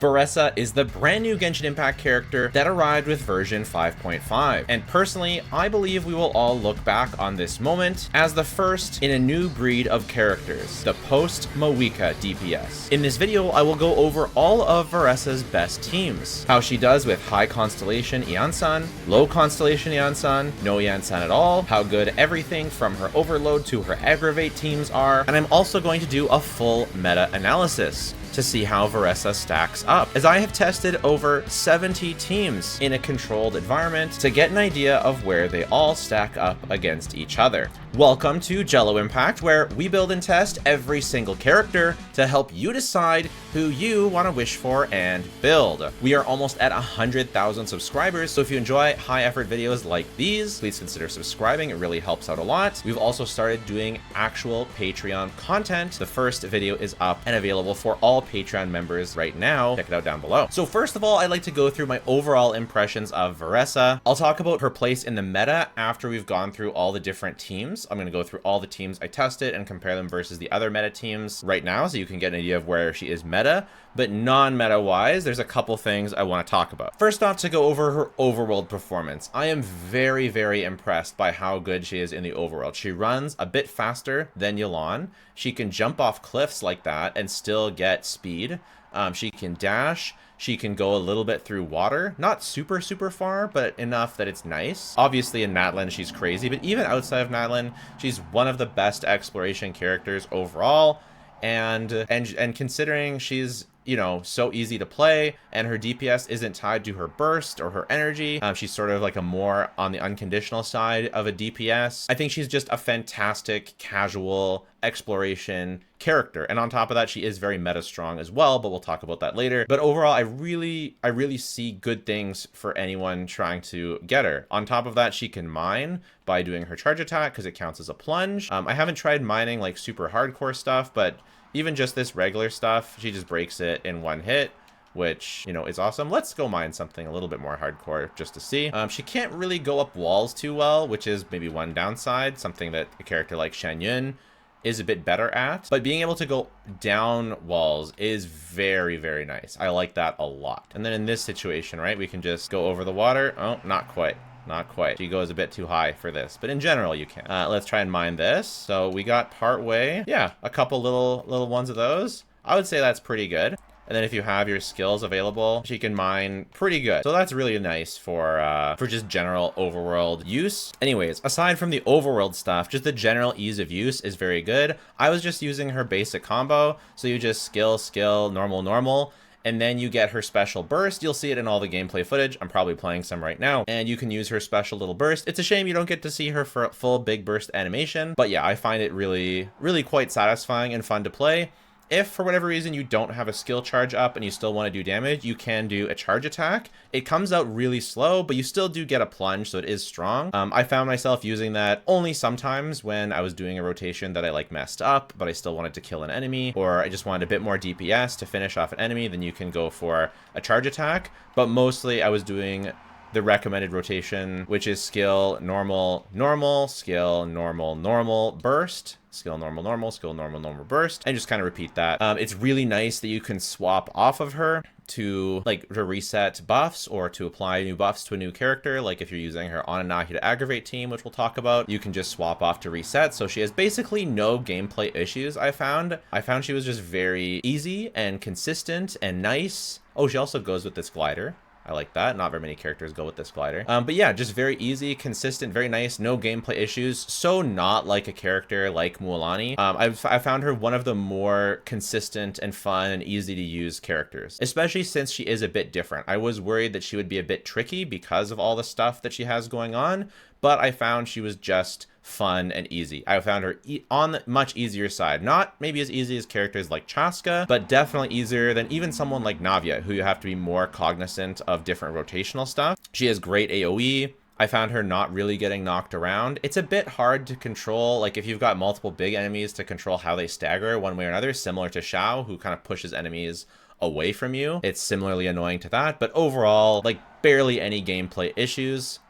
Varesa is the brand new Genshin Impact character that arrived with version 5.5, and personally, I believe we will all look back on this moment as the first in a new breed of characters, the post-Moika DPS. In this video, I will go over all of Varesa's best teams, how she does with high constellation Yansan, low constellation Yansan, no Yansan at all, how good everything from her overload to her aggravate teams are, and I'm also going to do a full meta analysis to see how Varesa stacks up, as I have tested over 70 teams in a controlled environment to get an idea of where they all stack up against each other. Welcome to Jello Impact, where we build and test every single character to help you decide who you want to wish for and build. We are almost at 100,000 subscribers, so if you enjoy high effort videos like these, please consider subscribing. It really helps out a lot. We've also started doing actual Patreon content. The first video is up and available for all Patreon members right now. Check it out down below. So first of all, I'd like to go through my overall impressions of Varesa. I'll talk about her place in the meta after we've gone through all the different teams. I'm going to go through all the teams I tested and compare them versus the other meta teams right now, so you can get an idea of where she is meta. But non-meta wise, there's a couple things I want to talk about. First off, to go over her overworld performance. I am very, very impressed by how good she is in the overworld. She runs a bit faster than Yelan. She can jump off cliffs like that and still get speed. She can dash. She can go a little bit through water, not super far, but enough that it's nice. Obviously in Natlan, she's crazy, but even outside of Natlan, she's one of the best exploration characters overall. And considering she's, you know, so easy to play and her DPS isn't tied to her burst or her energy, she's sort of like a more on the unconditional side of a DPS. I think she's just a fantastic casual exploration character, and on top of that, she is very meta strong as well, but we'll talk about that later. But overall, I really see good things for anyone trying to get her. On top of that, she can mine by doing her charge attack because it counts as a plunge. I haven't tried mining like super hardcore stuff, but even just this regular stuff, she just breaks it in one hit, which, you know, is awesome. Let's go mine something a little bit more hardcore just to see. She can't really go up walls too well, which is maybe one downside, something that a character like Shenhe is a bit better at. But being able to go down walls is very, very nice. I like that a lot. And then in this situation, right, we can just go over the water. Oh, not quite. Not quite. She goes a bit too high for this, but in general you can. Let's try and mine this. So we got part way. Yeah, a couple little ones of those. I would say that's pretty good. And then if you have your skills available, she can mine pretty good. So that's really nice for just general overworld use. Anyways, aside from the overworld stuff, just the general ease of use is very good. I was just using her basic combo. So you just skill, normal. And then you get her special burst. You'll see it in all the gameplay footage. I'm probably playing some right now. And you can use her special little burst. It's a shame you don't get to see her for full big burst animation. But yeah, I find it really quite satisfying and fun to play. If for whatever reason you don't have a skill charge up and you still want to do damage, you can do a charge attack. It comes out really slow, but you still do get a plunge, so it is strong. I found myself using that only sometimes when I was doing a rotation that I like messed up, but I still wanted to kill an enemy, or I just wanted a bit more DPS to finish off an enemy. Then you can go for a charge attack. But mostly I was doing the recommended rotation, which is skill normal, skill normal, burst, skill normal, skill normal, burst, and just kind of repeat that. It's really nice that you can swap off of her to reset buffs or to apply new buffs to a new character. Like if you're using her on a Nahida aggravate team, which we'll talk about, you can just swap off to reset. So she has basically no gameplay issues. I found she was just very easy and consistent and nice. Oh, she also goes with this glider. I like that. Not very many characters go with this glider. But yeah, just very easy, consistent, very nice, no gameplay issues. So not like a character like Mualani. I found her one of the more consistent and fun and easy to use characters, especially since she is a bit different. I was worried that she would be a bit tricky because of all the stuff that she has going on, but I found she was just fun and easy. I found her on the much easier side. Not maybe as easy as characters like Chaska, but definitely easier than even someone like Navia, who you have to be more cognizant of different rotational stuff. She has great AoE. I found her not really getting knocked around. It's a bit hard to control, like if you've got multiple big enemies, to control how they stagger one way or another, similar to Xiao, who kind of pushes enemies away from you. It's similarly annoying to that, but overall, like barely any gameplay issues.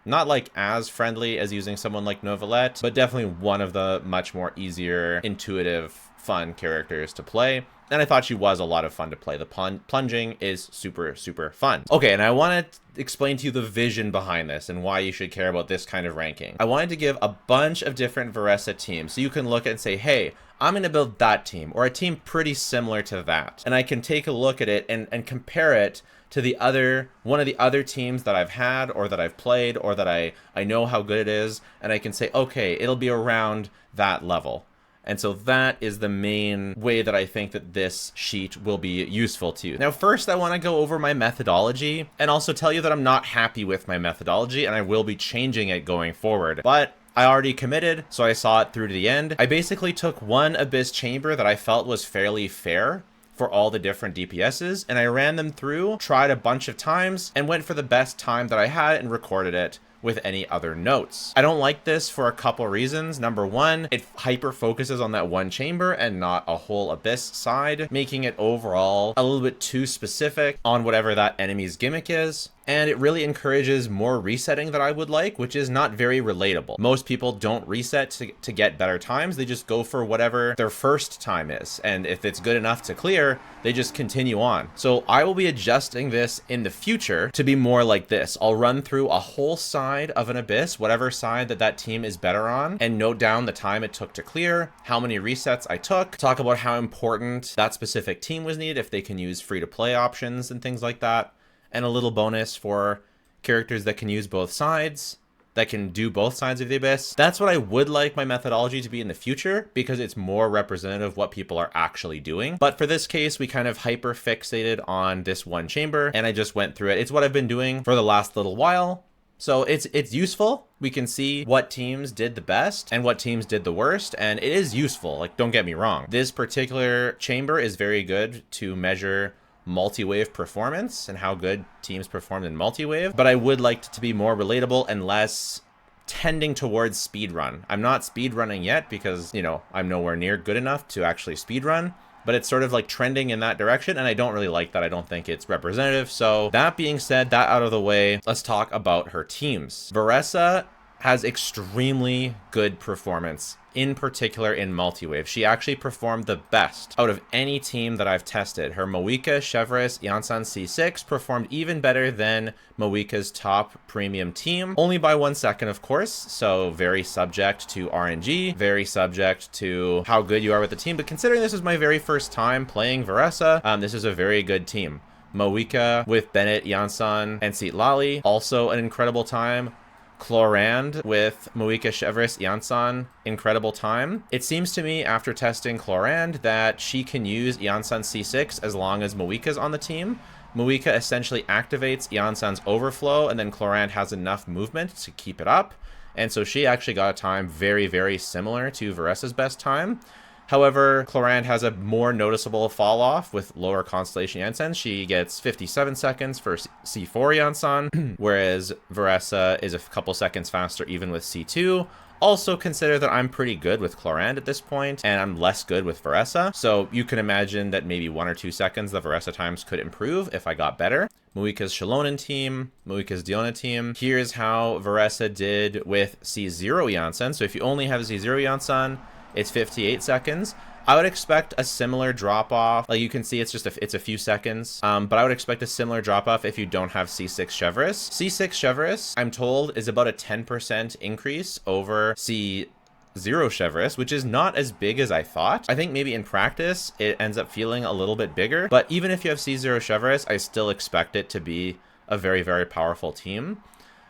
Not like as friendly as using someone like Novelette, but definitely one of the much more easier, intuitive, fun characters to play. And I thought she was a lot of fun to play. The plunging is super, super fun. Okay, and I want to explain to you the vision behind this and why you should care about this kind of ranking. I wanted to give a bunch of different Varesa teams so you can look at and say, hey, I'm going to build that team or a team pretty similar to that. And I can take a look at it and compare it to one of the other teams that I've had or that I've played or that I know how good it is. And I can say, okay, it'll be around that level. And so that is the main way that I think that this sheet will be useful to you. Now, first, I want to go over my methodology and also tell you that I'm not happy with my methodology and I will be changing it going forward. But I already committed, so I saw it through to the end. I basically took one Abyss chamber that I felt was fairly fair for all the different DPSs, and I ran them through, tried a bunch of times, and went for the best time that I had and recorded it with any other notes. I don't like this for a couple reasons. Number one, it hyper focuses on that one chamber and not a whole Abyss side, making it overall a little bit too specific on whatever that enemy's gimmick is. And it really encourages more resetting that I would like, which is not very relatable. Most people don't reset to get better times. They just go for whatever their first time is. And if it's good enough to clear, they just continue on. So I will be adjusting this in the future to be more like this. I'll run through a whole side of an Abyss, whatever side that team is better on, and note down the time it took to clear, how many resets I took, talk about how important that specific team was needed, if they can use free-to-play options and things like that. And a little bonus for characters that can use both sides, that can do both sides of the Abyss. That's what I would like my methodology to be in the future, because it's more representative of what people are actually doing. But for this case, we kind of hyper fixated on this one chamber, and I just went through it. It's what I've been doing for the last little while. So it's useful. We can see what teams did the best and what teams did the worst, and it is useful. Like, don't get me wrong. This particular chamber is very good to measure multi-wave performance and how good teams performed in multi-wave, but I would like it to be more relatable and less tending towards speedrun. I'm not speedrunning yet because, you know, I'm nowhere near good enough to actually speedrun, but it's sort of like trending in that direction, and I don't really like that. I don't think it's representative. So that being said, that out of the way, let's talk about her teams. Varesa has extremely good performance, in particular in multi-wave. She actually performed the best out of any team that I've tested. Her Moika, Chevres, Yansan C6 performed even better than Moika's top premium team, only by 1 second, of course. So very subject to RNG, very subject to how good you are with the team. But considering this is my very first time playing Varesa, this is a very good team. Moika with Bennett, Yansan, and Citlali, also an incredible time. Chlorand with Moika, Chevres, Yansan, incredible time. It seems to me after testing Chlorand that she can use Yansan C6 as long as Moika's on the team. Moika essentially activates Yansan's overflow, and then Chlorand has enough movement to keep it up. And so she actually got a time very, very similar to Varesa's best time. However, Chlorand has a more noticeable fall off with lower Constellation Yansan. She gets 57 seconds for C4 Yansan, whereas Varesa is a couple seconds faster even with C2. Also consider that I'm pretty good with Chlorand at this point, and I'm less good with Varesa. So you can imagine that maybe 1 or 2 seconds the Varesa times could improve if I got better. Moika's Shalonen team, Moika's Diona team. Here's how Varesa did with C0 Yansan. So if you only have C0 Yansan, it's 58 seconds. I would expect a similar drop off. Like you can see, it's a few seconds. But I would expect a similar drop off if you don't have C6 Chevres. C6 Chevres, I'm told, is about a 10% increase over C0 Chevres, which is not as big as I thought. I think maybe in practice it ends up feeling a little bit bigger. But even if you have C0 Chevres, I still expect it to be a very, very powerful team.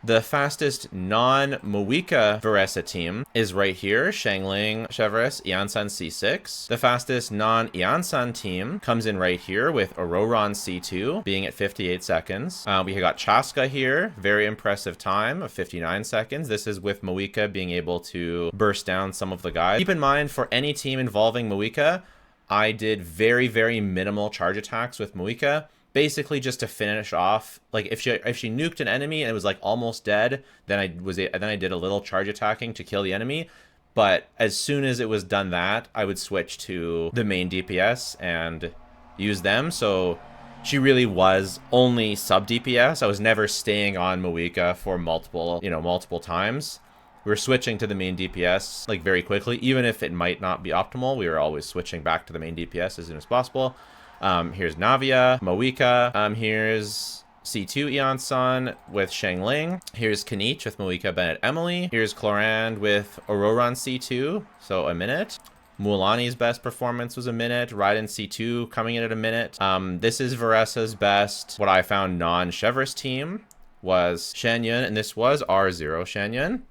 The fastest non-Moika Varesa team is right here, Shangling Chevres, Yansan C6. The fastest non-Yansan team comes in right here with Auroron C2 being at 58 seconds. We got Chaska here, very impressive time of 59 seconds. This is with Moika being able to burst down some of the guys. Keep in mind, for any team involving Moika, I did very, very minimal charge attacks with Moika. Basically just to finish off, like if she nuked an enemy and it was like almost dead, then I did a little charge attacking to kill the enemy. But as soon as it was done that, I would switch to the main DPS and use them. So she really was only sub DPS. I was never staying on Moika for multiple times. we're switching to the main DPS like very quickly. Even if it might not be optimal, we are always switching back to the main DPS as soon as possible. Here's Navia, Moika. Here's C2 Eon-san with Shangling. Here's Kanich with Moika, Bennett, Emily. Here's Clorand with Auroran C2, so a minute. Mualani's best performance was a minute. Raiden C2 coming in at a minute. This is Varesa's best, what I found, non-Chevreuse team was Shenhe, and this was R0 Shenhe.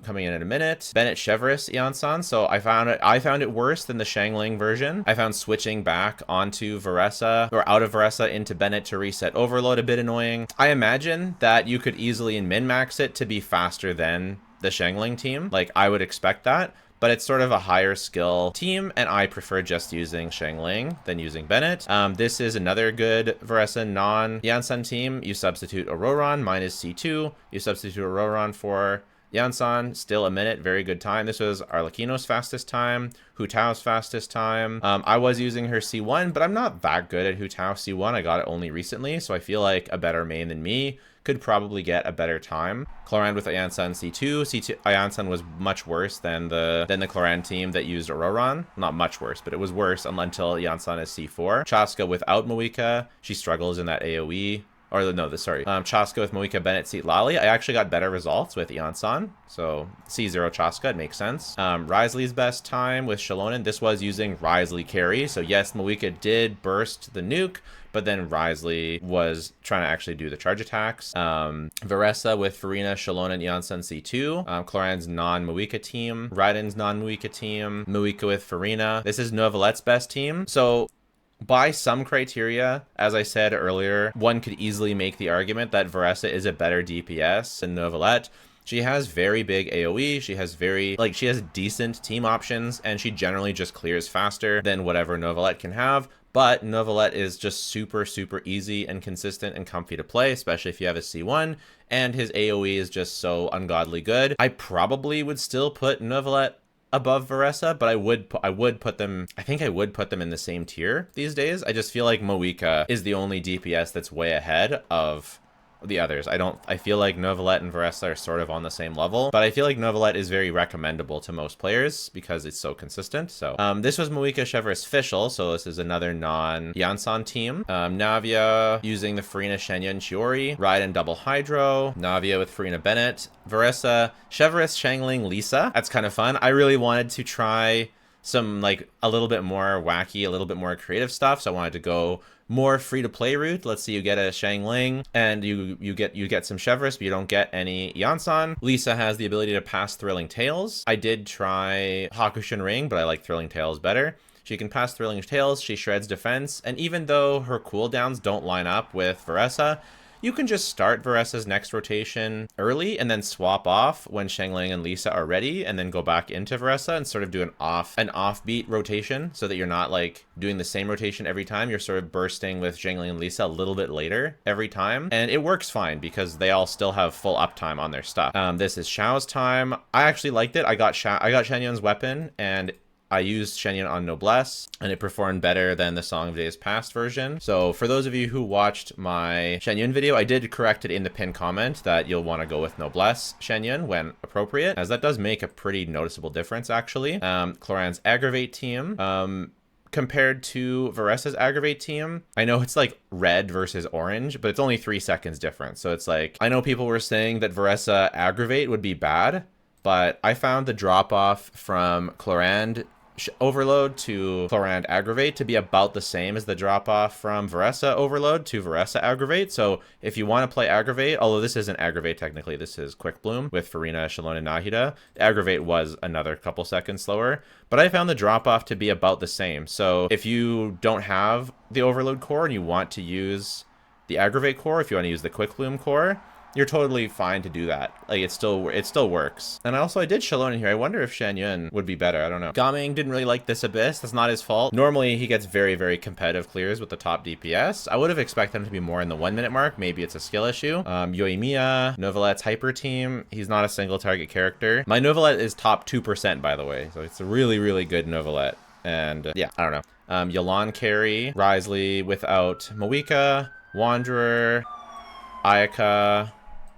Coming in a minute. Bennett Chevreuse Eon-san. So I found it worse than the Shangling version. I found switching back onto Varesa or out of Varesa into Bennett to reset overload a bit annoying. I imagine that you could easily min-max it to be faster than the Shangling team. Like, I would expect that. But it's sort of a higher skill team, and I prefer just using Shangling than using Bennett. This is another good Varesa non-Eon-san team. You substitute Auroran, minus C2. You substitute Auroran for Eon-san, still a minute, very good time. This was Arlecchino's fastest time, Hu Tao's fastest time. I was using her C1, but I'm not that good at Hu Tao C1. I got it only recently, so I feel like a better main than me could probably get a better time. Clorand with Eon-san C2. C2 Eon-san was much worse than the Clorand team that used Auroran. Not much worse, but it was worse until Eon-san is C4. Chaska without Moika. She struggles in that AoE. Or no, Chaska with Moika, Bennett, Seat Lali. I actually got better results with Eon-san. So C0 Chaska, it makes sense. Risley's best time with Shalonen. This was using Risley carry. So yes, Moika did burst the nuke, but then Risley was trying to actually do the charge attacks. Varesa with Farina, Shalonen, Eon-san C2. Clorand's non-Moika team. Raiden's non-Moika team. Moika with Farina. This is Novelette's best team. So by some criteria, as I said earlier, one could easily make the argument that Varesa is a better DPS than Novelette. She has very big AoE, she has decent team options, and she generally just clears faster than whatever Novelette can have. But Novelette is just super, super easy and consistent and comfy to play, especially if you have a C1, and his AoE is just so ungodly good. I probably would still put Novelette above Varesa, but I would put them in the same tier these days. I just feel like Moika is the only DPS that's way ahead of the others. I feel like Novelette and Varesa are sort of on the same level, but I feel like Novelette is very recommendable to most players because it's so consistent. So this was Moika Chevreuse Fischl, so this is another non-Eon-san team. Navia using the Farina Shenhe Chiori, Raiden double Hydro, Navia with Farina Bennett, Varesa, Chevreuse Shangling Lisa. That's kind of fun. I really wanted to try some like a little bit more wacky, a little bit more creative stuff, so I wanted to go more free-to-play route. Let's say you get a Shangling and you get some Chevreuse, but you don't get any Eon-san. Lisa has the ability to pass Thrilling Tales. I did try Hakushin Ring, but I like Thrilling Tales better. She can pass Thrilling Tales, she shreds defense, and even though her cooldowns don't line up with Varesa, you can just start Varesa's next rotation early and then swap off when Shangling and Lisa are ready, and then go back into Varesa and sort of do an offbeat rotation, so that you're not like doing the same rotation every time. You're sort of bursting with Shangling and Lisa a little bit later every time, and it works fine because they all still have full uptime on their stuff. This is Xiao's time. I actually liked it. I got Shenyone's weapon, and I used Shenhe on Noblesse, and it performed better than the Song of Days Past version. So for those of you who watched my Shenhe video, I did correct it in the pinned comment that you'll want to go with Noblesse Shenhe when appropriate, as that does make a pretty noticeable difference, actually. Clorand's Aggravate team. Compared to Varesa's Aggravate team, I know it's like red versus orange, but it's only 3 seconds difference. So it's like, I know people were saying that Varesa Aggravate would be bad, but I found the drop-off from Clorand Overload to Clorand Aggravate to be about the same as the drop-off from Varesa Overload to Varesa Aggravate. So if you want to play Aggravate, although this isn't Aggravate technically, this is Quick Bloom with Farina, Shalonen, Nahida. Aggravate was another couple seconds slower, but I found the drop-off to be about the same. So if you don't have the Overload core and you want to use the Aggravate core, if you want to use the Quick Bloom core, you're totally fine to do that. Like, it still works. And I did Shalonen here. I wonder if Shenhe would be better. I don't know. Gaming didn't really like this Abyss. That's not his fault. Normally, he gets very, very competitive clears with the top DPS. I would have expected him to be more in the 1 minute mark. Maybe it's a skill issue. Yoimiya, Novelette's Hyper Team. He's not a single target character. My Novelette is top 2%, by the way. So it's a really, really good Novelette. And yeah, I don't know. Yolan carry, Risley without Moika, Wanderer, Ayaka,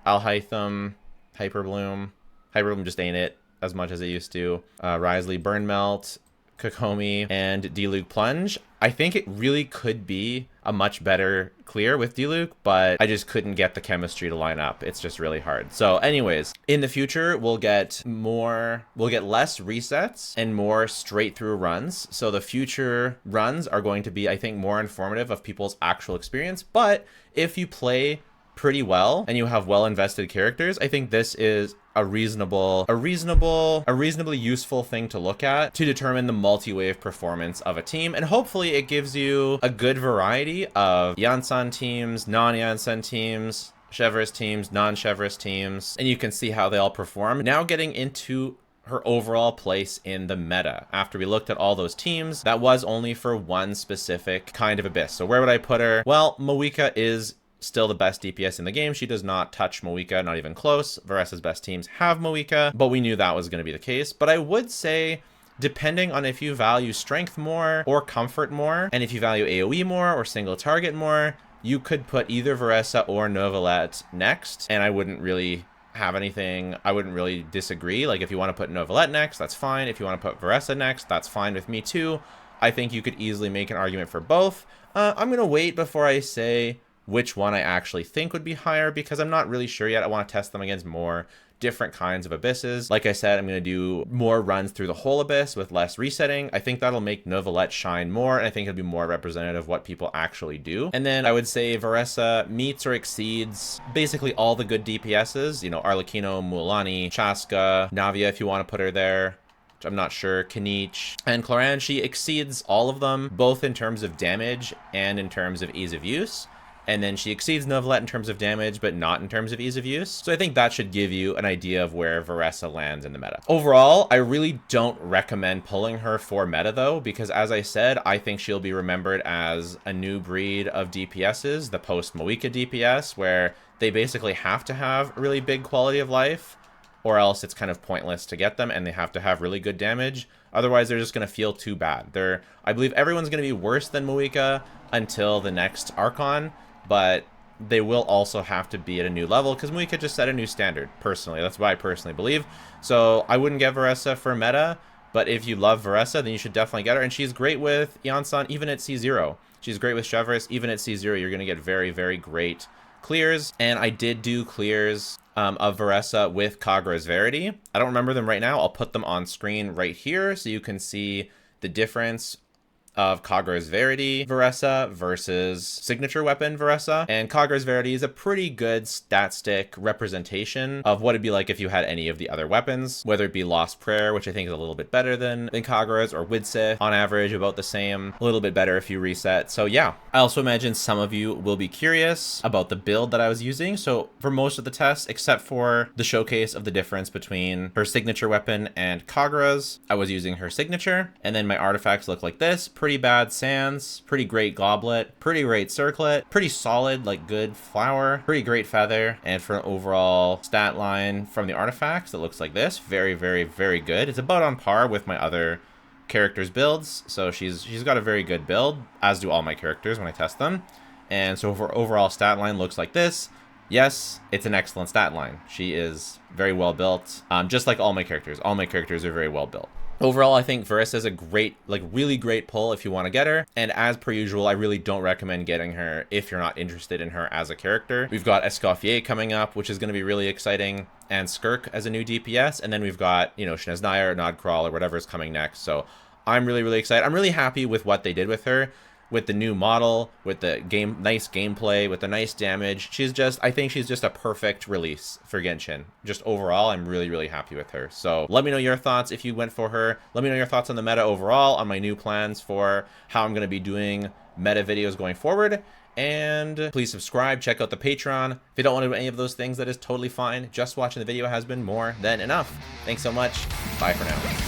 Alhaitham, Hyperbloom. Hyper Bloom just ain't it as much as it used to. Risley Burn Melt, Kokomi, and Diluc Plunge. I think it really could be a much better clear with Diluc, but I just couldn't get the chemistry to line up. It's just really hard. So anyways, in the future, we'll get less resets and more straight through runs. So the future runs are going to be, I think, more informative of people's actual experience. But if you play pretty well and you have well invested characters, I think this is a reasonably useful thing to look at to determine the multi-wave performance of a team. And hopefully it gives you a good variety of Yansan teams, non-Yansan teams, Chevreuse teams, non-Chevreuse teams, and you can see how they all perform. Now getting into her overall place in the meta. After we looked at all those teams, that was only for one specific kind of abyss. So where would I put her? Well, Moika is still the best DPS in the game. She does not touch Moika, not even close. Varesa's best teams have Moika, but we knew that was going to be the case. But I would say, depending on if you value strength more or comfort more, and if you value AoE more or single target more, you could put either Varesa or Novelette next, and I wouldn't really disagree. Like, if you want to put Novelette next, that's fine. If you want to put Varesa next, that's fine with me too. I think you could easily make an argument for both. I'm going to wait before I say which one I actually think would be higher, because I'm not really sure yet. I want to test them against more different kinds of abysses. Like I said, I'm going to do more runs through the whole abyss with less resetting. I think that'll make Novelette shine more, and I think it'll be more representative of what people actually do. And then I would say Varesa meets or exceeds basically all the good DPSs, you know, Arlecchino, Mualani, Chaska, Navia if you want to put her there, which I'm not sure, Kanich, and Cloran. She exceeds all of them, both in terms of damage and in terms of ease of use. And then she exceeds Novelette in terms of damage, but not in terms of ease of use. So I think that should give you an idea of where Varesa lands in the meta. Overall, I really don't recommend pulling her for meta though, because as I said, I think she'll be remembered as a new breed of DPSs, the post-Moika DPS, where they basically have to have really big quality of life, or else it's kind of pointless to get them, and they have to have really good damage. Otherwise, they're just going to feel too bad. I believe everyone's going to be worse than Moika until the next Archon, but they will also have to be at a new level, because Moika just set a new standard, personally. That's what I personally believe. So I wouldn't get Varesa for meta, but if you love Varesa, then you should definitely get her. And she's great with Yansan, even at C0. She's great with Chevreuse, even at C0. You're going to get very, very great clears. And I did do clears of Varesa with Kagura's Verity. I don't remember them right now. I'll put them on screen right here so you can see the difference of Kagura's Verity Varesa versus signature weapon Varesa. And Kagura's Verity is a pretty good stat stick representation of what it'd be like if you had any of the other weapons, whether it be Lost Prayer, which I think is a little bit better than Kagura's, or Widsith, on average about the same, a little bit better if you reset. So yeah, I also imagine some of you will be curious about the build that I was using. So for most of the tests, except for the showcase of the difference between her signature weapon and Kagura's, I was using her signature, and then my artifacts look like this. Pretty bad sands, pretty great goblet, pretty great circlet, pretty solid, like good flower, pretty great feather. And for an overall stat line from the artifacts, it looks like this. Very, very, very good. It's about on par with my other characters' builds. So she's got a very good build, as do all my characters when I test them. And so for overall stat line looks like this. Yes, it's an excellent stat line. She is very well built, just like all my characters. All my characters are very well built. Overall, I think Varesa is a great, like really great pull if you want to get her. And as per usual, I really don't recommend getting her if you're not interested in her as a character. We've got Escoffier coming up, which is going to be really exciting, and Skirk as a new DPS. And then we've got, you know, Shenhe or Nodcrawl or whatever is coming next. So I'm really, really excited. I'm really happy with what they did with her, with the new model, with the nice gameplay, with the nice damage. I think she's just a perfect release for Genshin. Just overall, I'm really, really happy with her. So let me know your thoughts if you went for her. Let me know your thoughts on the meta overall, on my new plans for how I'm going to be doing meta videos going forward. And please subscribe, check out the Patreon. If you don't want to do any of those things, that is totally fine. Just watching the video has been more than enough. Thanks so much. Bye for now.